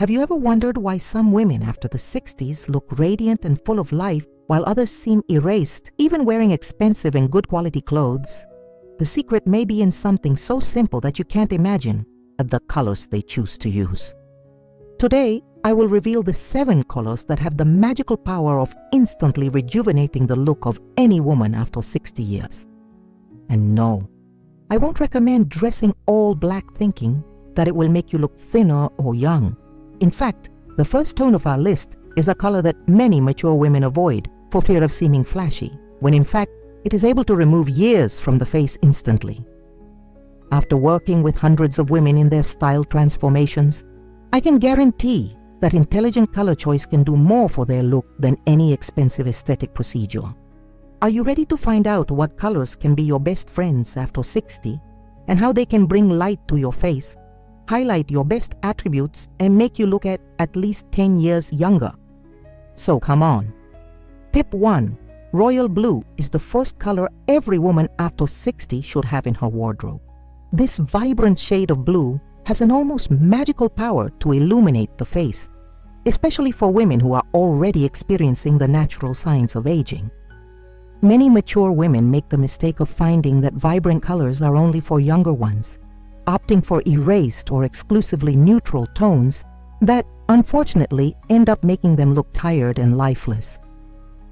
Have you ever wondered why some women after the 60s look radiant and full of life while others seem erased, even wearing expensive and good quality clothes? The secret may be in something so simple that you can't imagine: the colors they choose to use. Today, I will reveal the 7 colors that have the magical power of instantly rejuvenating the look of any woman after 60 years. And no, I won't recommend dressing all black thinking that it will make you look thinner or young. In fact, the first tone of our list is a color that many mature women avoid for fear of seeming flashy, when in fact, it is able to remove years from the face instantly. After working with hundreds of women in their style transformations, I can guarantee that intelligent color choice can do more for their look than any expensive aesthetic procedure. Are you ready to find out what colors can be your best friends after 60 and how they can bring light to your face, highlight your best attributes, and make you look at least 10 years younger? So come on. Tip 1. Royal blue is the first color every woman after 60 should have in her wardrobe. This vibrant shade of blue has an almost magical power to illuminate the face, especially for women who are already experiencing the natural signs of aging. Many mature women make the mistake of finding that vibrant colors are only for younger ones, opting for erased or exclusively neutral tones that, unfortunately, end up making them look tired and lifeless.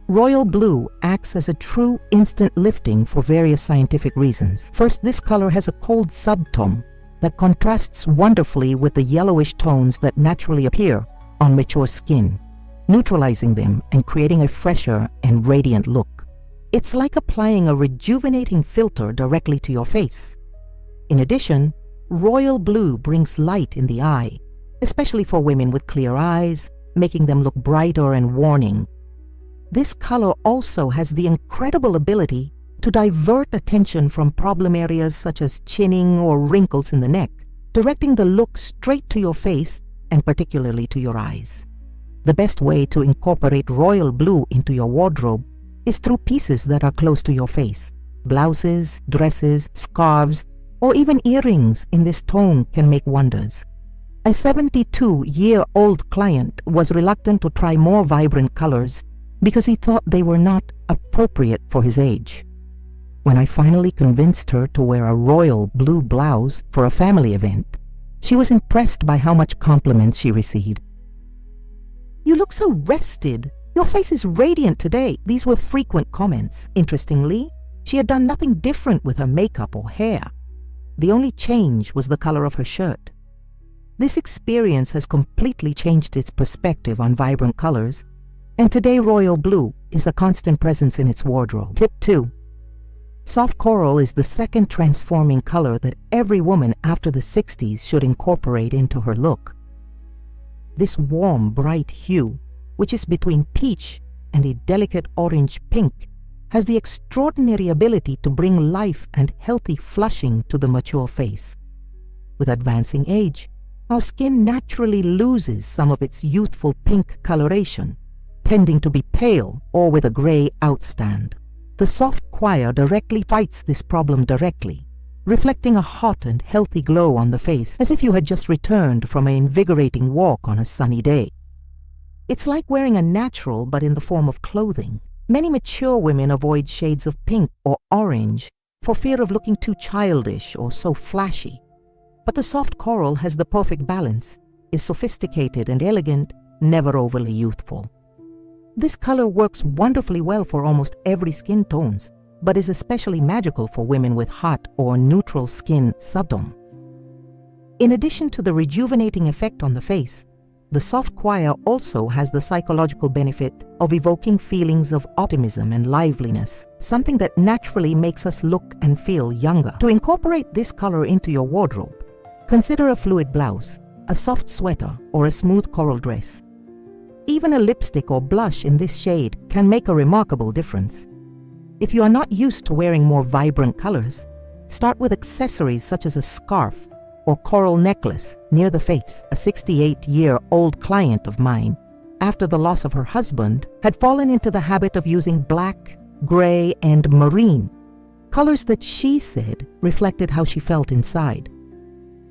Royal blue acts as a true instant lifting for various scientific reasons. First, this color has a cold subtone that contrasts wonderfully with the yellowish tones that naturally appear on mature skin, neutralizing them and creating a fresher and radiant look. It's like applying a rejuvenating filter directly to your face. In addition, royal blue brings light in the eye, especially for women with clear eyes, making them look brighter and warming. This color also has the incredible ability to divert attention from problem areas such as chinning or wrinkles in the neck, directing the look straight to your face and particularly to your eyes. The best way to incorporate royal blue into your wardrobe is through pieces that are close to your face. Blouses, dresses, scarves, or even earrings in this tone can make wonders. A 72-year-old client was reluctant to try more vibrant colors because he thought they were not appropriate for his age. When I finally convinced her to wear a royal blue blouse for a family event, she was impressed by how much compliments she received. "You look so rested. Your face is radiant today." These were frequent comments. Interestingly, she had done nothing different with her makeup or hair. The only change was the color of her shirt. This experience has completely changed its perspective on vibrant colors, and today royal blue is a constant presence in its wardrobe. Tip 2. Soft coral is the second transforming color that every woman after the 60s should incorporate into her look. This warm, bright hue, which is between peach and a delicate orange pink, has the extraordinary ability to bring life and healthy flushing to the mature face. With advancing age, our skin naturally loses some of its youthful pink coloration, tending to be pale or with a gray outstand. The soft choir directly fights this problem directly, reflecting a hot and healthy glow on the face, as if you had just returned from an invigorating walk on a sunny day. It's like wearing a natural but in the form of clothing. Many mature women avoid shades of pink or orange for fear of looking too childish or so flashy. But the soft coral has the perfect balance, is sophisticated and elegant, never overly youthful. This color works wonderfully well for almost every skin tones, but is especially magical for women with hot or neutral skin subtone. In addition to the rejuvenating effect on the face, the soft choir also has the psychological benefit of evoking feelings of optimism and liveliness, something that naturally makes us look and feel younger. To incorporate this color into your wardrobe, consider a fluid blouse, a soft sweater, or a smooth coral dress. Even a lipstick or blush in this shade can make a remarkable difference. If you are not used to wearing more vibrant colors, start with accessories such as a scarf or coral necklace near the face. A 68-year-old client of mine, after the loss of her husband, had fallen into the habit of using black, gray, and marine, colors that she said reflected how she felt inside.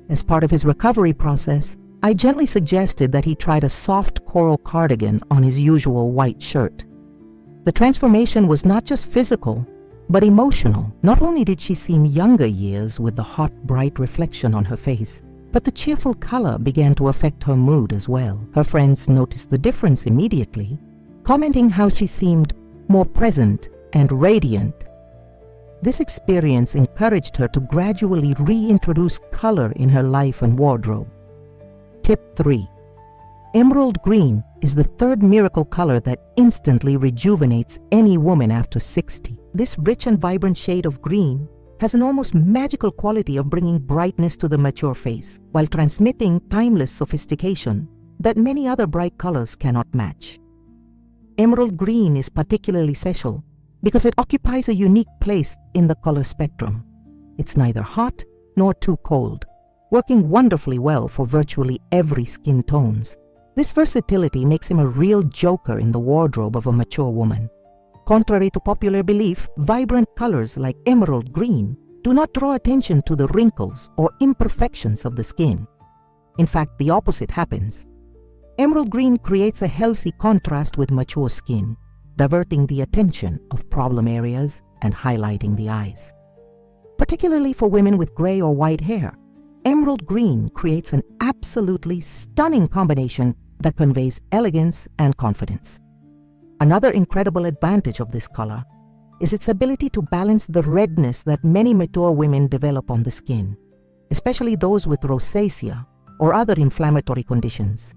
As part of his recovery process, I gently suggested that he tried a soft coral cardigan on his usual white shirt. The transformation was not just physical, but emotional. Not only did she seem younger years with the hot, bright reflection on her face, but the cheerful color began to affect her mood as well. Her friends noticed the difference immediately, commenting how she seemed more present and radiant. This experience encouraged her to gradually reintroduce color in her life and wardrobe. Tip 3. Emerald green is the third miracle color that instantly rejuvenates any woman after 60. This rich and vibrant shade of green has an almost magical quality of bringing brightness to the mature face, while transmitting timeless sophistication that many other bright colors cannot match. Emerald green is particularly special because it occupies a unique place in the color spectrum. It's neither hot nor too cold, working wonderfully well for virtually every skin tones. This versatility makes him a real joker in the wardrobe of a mature woman. Contrary to popular belief, vibrant colors like emerald green do not draw attention to the wrinkles or imperfections of the skin. In fact, the opposite happens. Emerald green creates a healthy contrast with mature skin, diverting the attention of problem areas and highlighting the eyes. Particularly for women with gray or white hair, emerald green creates an absolutely stunning combination that conveys elegance and confidence. Another incredible advantage of this color is its ability to balance the redness that many mature women develop on the skin, especially those with rosacea or other inflammatory conditions.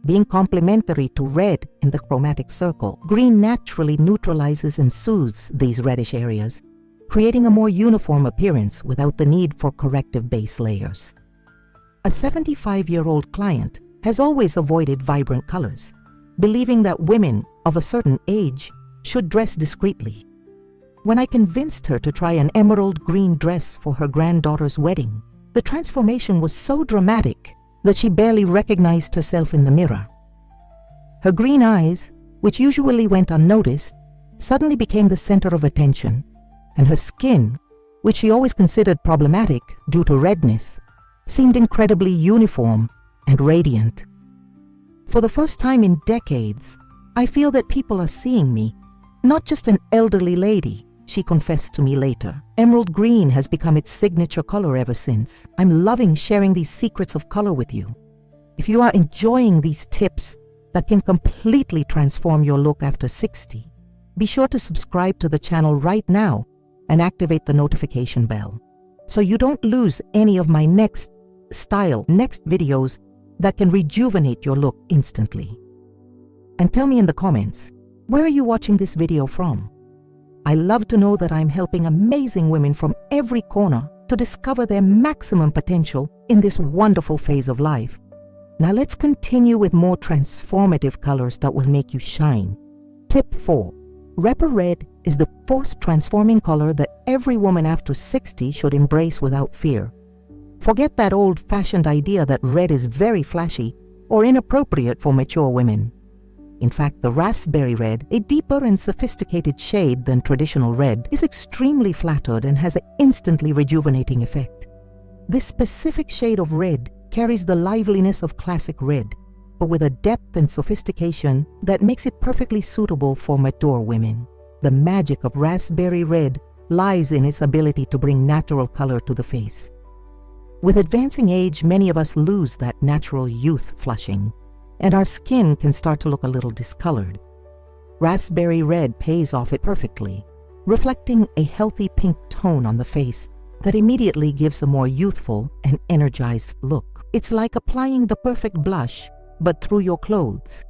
Being complementary to red in the chromatic circle, green naturally neutralizes and soothes these reddish areas, creating a more uniform appearance without the need for corrective base layers. A 75-year-old client has always avoided vibrant colors, believing that women of a certain age should dress discreetly. When I convinced her to try an emerald green dress for her granddaughter's wedding, the transformation was so dramatic that she barely recognized herself in the mirror. Her green eyes, which usually went unnoticed, suddenly became the center of attention, and her skin, which she always considered problematic due to redness, seemed incredibly uniform and radiant. For the first time in decades, I feel that people are seeing me, not just an elderly lady, she confessed to me later. Emerald green has become its signature color ever since. I'm loving sharing these secrets of color with you. If you are enjoying these tips that can completely transform your look after 60, be sure to subscribe to the channel right now and activate the notification bell so you don't lose any of my next videos that can rejuvenate your look instantly. And tell me in the comments, where are you watching this video from? I love to know that I'm helping amazing women from every corner to discover their maximum potential in this wonderful phase of life. Now let's continue with more transformative colors that will make you shine. Tip 4. Repa Red is the first transforming color that every woman after 60 should embrace without fear. Forget that old-fashioned idea that red is very flashy or inappropriate for mature women. In fact, the raspberry red, a deeper and sophisticated shade than traditional red, is extremely flattered and has an instantly rejuvenating effect. This specific shade of red carries the liveliness of classic red, but with a depth and sophistication that makes it perfectly suitable for mature women. The magic of raspberry red lies in its ability to bring natural color to the face. With advancing age, many of us lose that natural youth flushing, and our skin can start to look a little discolored. Raspberry red pays off it perfectly, reflecting a healthy pink tone on the face that immediately gives a more youthful and energized look. It's like applying the perfect blush, but through your clothes.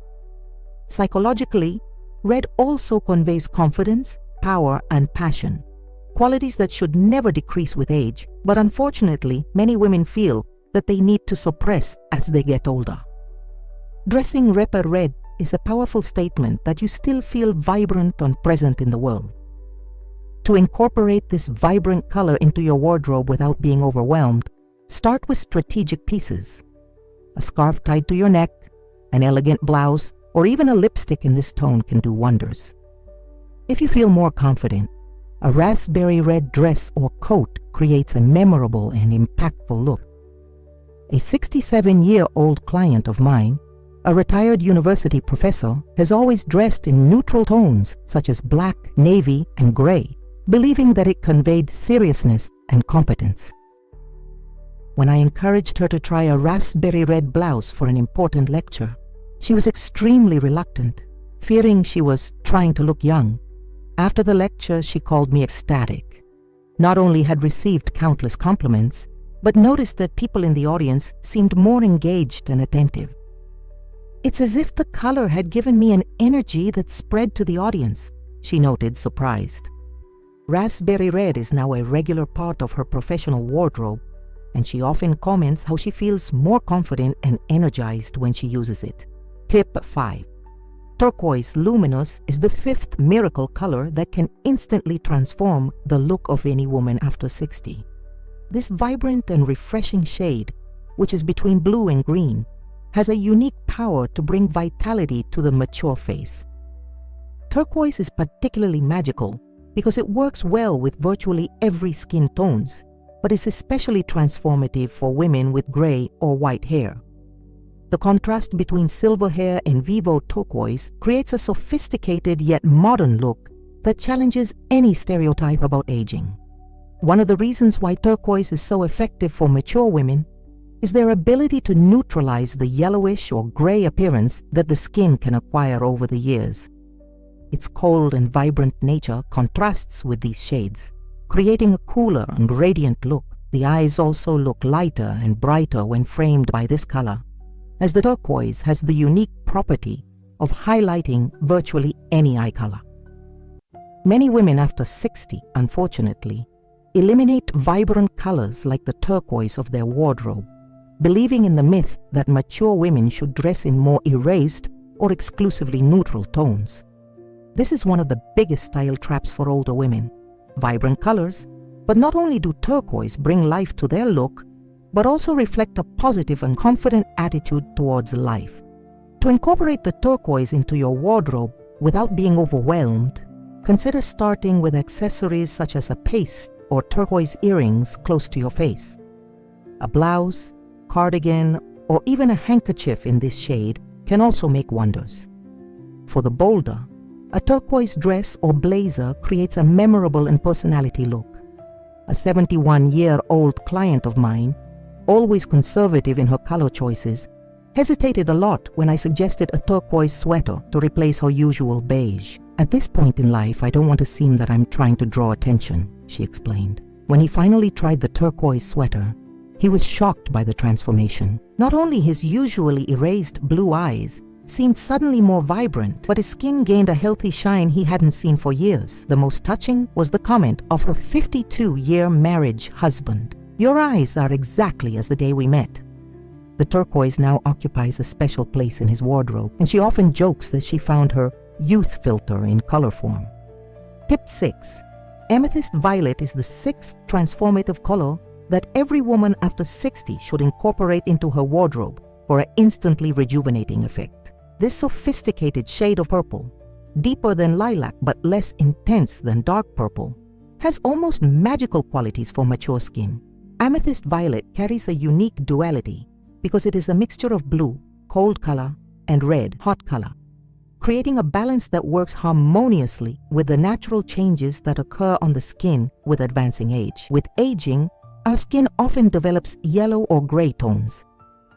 Psychologically, red also conveys confidence, power, and passion, qualities that should never decrease with age, but unfortunately, many women feel that they need to suppress as they get older. Dressing Repa Red is a powerful statement that you still feel vibrant and present in the world. To incorporate this vibrant color into your wardrobe without being overwhelmed, start with strategic pieces. A scarf tied to your neck, an elegant blouse, or even a lipstick in this tone can do wonders. If you feel more confident, a raspberry red dress or coat creates a memorable and impactful look. A 67-year-old client of mine, a retired university professor, has always dressed in neutral tones such as black, navy, and gray, believing that it conveyed seriousness and competence. When I encouraged her to try a raspberry red blouse for an important lecture, she was extremely reluctant, fearing she was trying to look young. After the lecture, she called me ecstatic. Not only had received countless compliments, but noticed that people in the audience seemed more engaged and attentive. "It's as if the color had given me an energy that spread to the audience," she noted, surprised. Raspberry red is now a regular part of her professional wardrobe, and she often comments how she feels more confident and energized when she uses it. Tip 5. Turquoise Luminous is the 5th miracle color that can instantly transform the look of any woman after 60. This vibrant and refreshing shade, which is between blue and green, has a unique power to bring vitality to the mature face. Turquoise is particularly magical because it works well with virtually every skin tones, but is especially transformative for women with gray or white hair. The contrast between silver hair and vivo turquoise creates a sophisticated yet modern look that challenges any stereotype about aging. One of the reasons why turquoise is so effective for mature women is their ability to neutralize the yellowish or gray appearance that the skin can acquire over the years. Its cold and vibrant nature contrasts with these shades, creating a cooler and radiant look. The eyes also look lighter and brighter when framed by this color, as the turquoise has the unique property of highlighting virtually any eye color. Many women after 60, unfortunately, eliminate vibrant colors like the turquoise of their wardrobe, believing in the myth that mature women should dress in more erased or exclusively neutral tones. This is one of the biggest style traps for older women. Vibrant colors, but not only do turquoise bring life to their look, but also reflect a positive and confident attitude towards life. To incorporate the turquoise into your wardrobe without being overwhelmed, consider starting with accessories such as a paste or turquoise earrings close to your face. A blouse, cardigan, or even a handkerchief in this shade can also make wonders. For the bolder, a turquoise dress or blazer creates a memorable and personality look. A 71-year-old client of mine, always conservative in her color choices, hesitated a lot when I suggested a turquoise sweater to replace her usual beige. "At this point in life, I don't want to seem that I'm trying to draw attention," she explained. When he finally tried the turquoise sweater, he was shocked by the transformation. Not only his usually erased blue eyes seemed suddenly more vibrant, but his skin gained a healthy shine he hadn't seen for years. The most touching was the comment of her 52-year marriage husband. "Your eyes are exactly as the day we met." The turquoise now occupies a special place in his wardrobe, and she often jokes that she found her youth filter in color form. Tip 6. Amethyst Violet is the 6th transformative color that every woman after 60 should incorporate into her wardrobe for an instantly rejuvenating effect. This sophisticated shade of purple, deeper than lilac but less intense than dark purple, has almost magical qualities for mature skin. Amethyst Violet carries a unique duality because it is a mixture of blue, cold color, and red, hot color, creating a balance that works harmoniously with the natural changes that occur on the skin with advancing age. With aging, our skin often develops yellow or gray tones.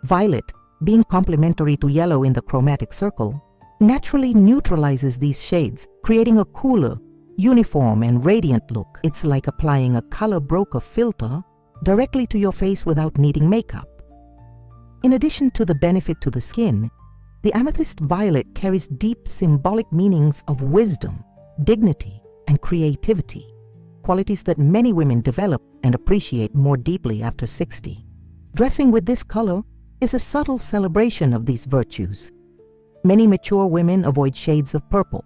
Violet, being complementary to yellow in the chromatic circle, naturally neutralizes these shades, creating a cooler, uniform, and radiant look. It's like applying a color broker filter directly to your face without needing makeup. In addition to the benefit to the skin, the amethyst violet carries deep symbolic meanings of wisdom, dignity, and creativity, qualities that many women develop and appreciate more deeply after 60. Dressing with this color is a subtle celebration of these virtues. Many mature women avoid shades of purple,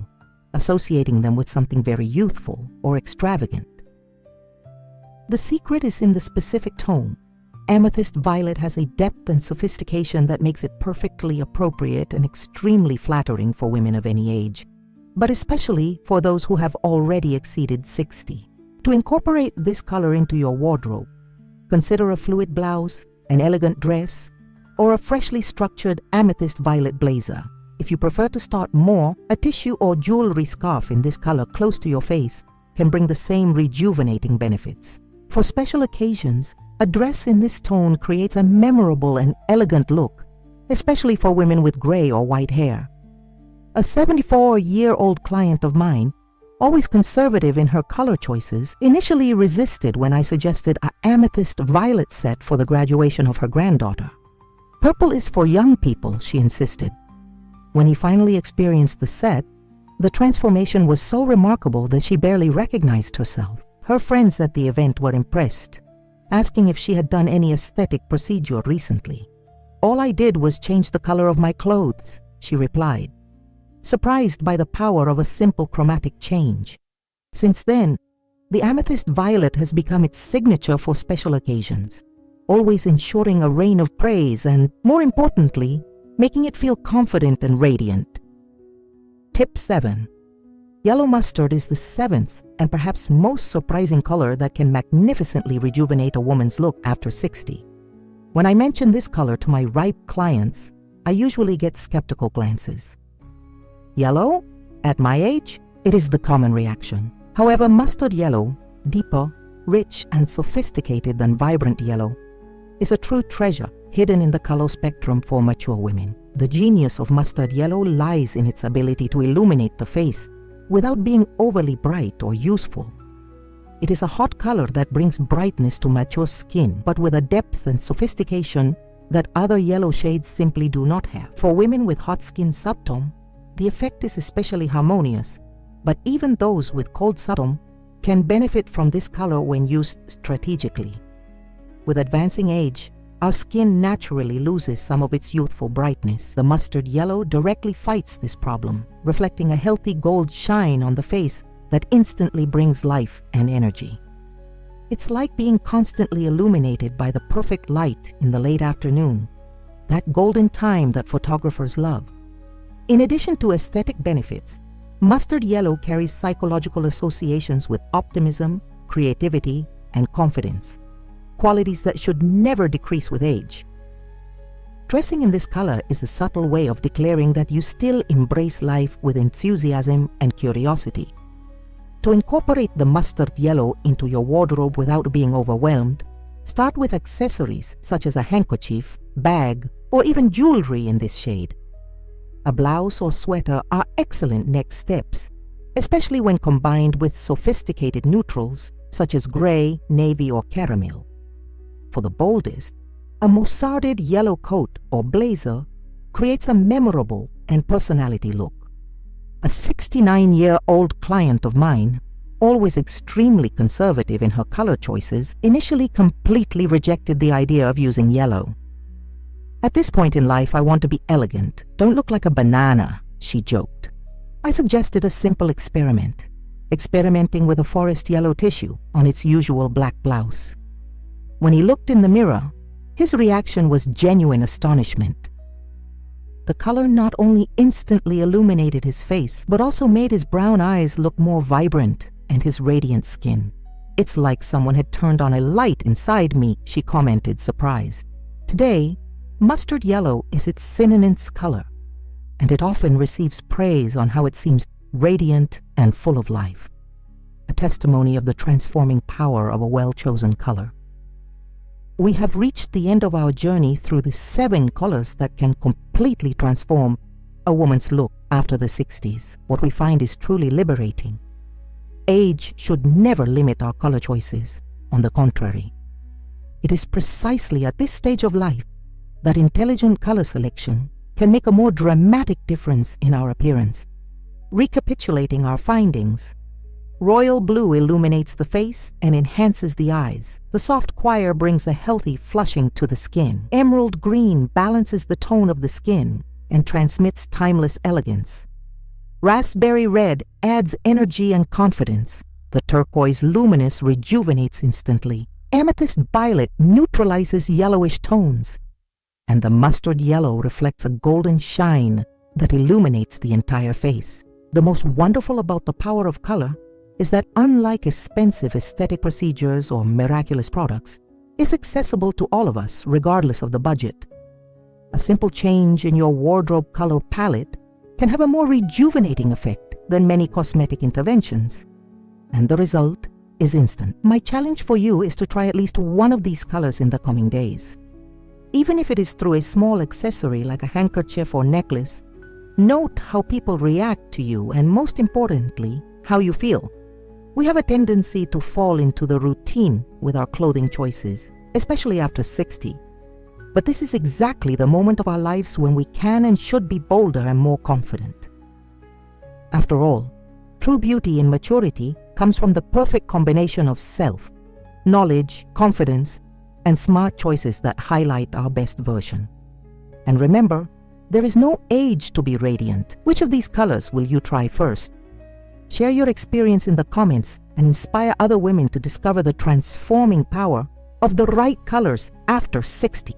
associating them with something very youthful or extravagant. The secret is in the specific tone. Amethyst violet has a depth and sophistication that makes it perfectly appropriate and extremely flattering for women of any age, but especially for those who have already exceeded 60. To incorporate this color into your wardrobe, consider a fluid blouse, an elegant dress, or a freshly structured amethyst violet blazer. If you prefer to start more, a tissue or jewelry scarf in this color close to your face can bring the same rejuvenating benefits. For special occasions, a dress in this tone creates a memorable and elegant look, especially for women with gray or white hair. A 74-year-old client of mine, always conservative in her color choices, initially resisted when I suggested an amethyst violet set for the graduation of her granddaughter. "Purple is for young people," she insisted. When he finally experienced the set, the transformation was so remarkable that she barely recognized herself. Her friends at the event were impressed, asking if she had done any aesthetic procedure recently. "All I did was change the color of my clothes," she replied, surprised by the power of a simple chromatic change. Since then, the amethyst violet has become its signature for special occasions, always ensuring a rain of praise and, more importantly, making it feel confident and radiant. Tip 7. Yellow mustard is the seventh and perhaps most surprising color that can magnificently rejuvenate a woman's look after 60. When I mention this color to my ripe clients, I usually get skeptical glances. "Yellow? At my age?" It is the common reaction. However, mustard yellow, deeper, rich, and sophisticated than vibrant yellow, is a true treasure hidden in the color spectrum for mature women. The genius of mustard yellow lies in its ability to illuminate the face without being overly bright or useful. It is a hot color that brings brightness to mature skin, but with a depth and sophistication that other yellow shades simply do not have. For women with hot skin subtone, the effect is especially harmonious, but even those with cold subtone can benefit from this color when used strategically. With advancing age, our skin naturally loses some of its youthful brightness. The mustard yellow directly fights this problem, reflecting a healthy gold shine on the face that instantly brings life and energy. It's like being constantly illuminated by the perfect light in the late afternoon, that golden time that photographers love. In addition to aesthetic benefits, mustard yellow carries psychological associations with optimism, creativity, and confidence, qualities that should never decrease with age. Dressing in this color is a subtle way of declaring that you still embrace life with enthusiasm and curiosity. To incorporate the mustard yellow into your wardrobe without being overwhelmed, start with accessories such as a handkerchief, bag, or even jewelry in this shade. A blouse or sweater are excellent next steps, especially when combined with sophisticated neutrals such as gray, navy, or caramel. For the boldest, a moussarded yellow coat or blazer creates a memorable and personality look. A 69-year-old client of mine, always extremely conservative in her color choices, initially completely rejected the idea of using yellow. "At this point in life, I want to be elegant. Don't look like a banana," she joked. I suggested a simple experiment, experimenting with a forest yellow tissue on its usual black blouse. When he looked in the mirror, his reaction was genuine astonishment. The color not only instantly illuminated his face, but also made his brown eyes look more vibrant and his radiant skin. "It's like someone had turned on a light inside me," she commented, surprised. Today, mustard yellow is its synonymous color, and it often receives praise on how it seems radiant and full of life, a testimony of the transforming power of a well-chosen color. We have reached the end of our journey through the 7 colors that can completely transform a woman's look after the 60s. What we find is truly liberating. Age should never limit our color choices. On the contrary, it is precisely at this stage of life that intelligent color selection can make a more dramatic difference in our appearance. Recapitulating our findings, royal blue illuminates the face and enhances the eyes. The soft choir brings a healthy flushing to the skin. Emerald green balances the tone of the skin and transmits timeless elegance. Raspberry red adds energy and confidence. The turquoise luminous rejuvenates instantly. Amethyst violet neutralizes yellowish tones. And the mustard yellow reflects a golden shine that illuminates the entire face. The most wonderful about the power of color is that, unlike expensive aesthetic procedures or miraculous products, is accessible to all of us, regardless of the budget. A simple change in your wardrobe color palette can have a more rejuvenating effect than many cosmetic interventions, and the result is instant. My challenge for you is to try at least one of these colors in the coming days. Even if it is through a small accessory like a handkerchief or necklace, note how people react to you and, most importantly, how you feel. We have a tendency to fall into the routine with our clothing choices, especially after 60. But this is exactly the moment of our lives when we can and should be bolder and more confident. After all, true beauty in maturity comes from the perfect combination of self, knowledge, confidence, and smart choices that highlight our best version. And remember, there is no age to be radiant. Which of these colors will you try first? Share your experience in the comments and inspire other women to discover the transforming power of the right colors after 60.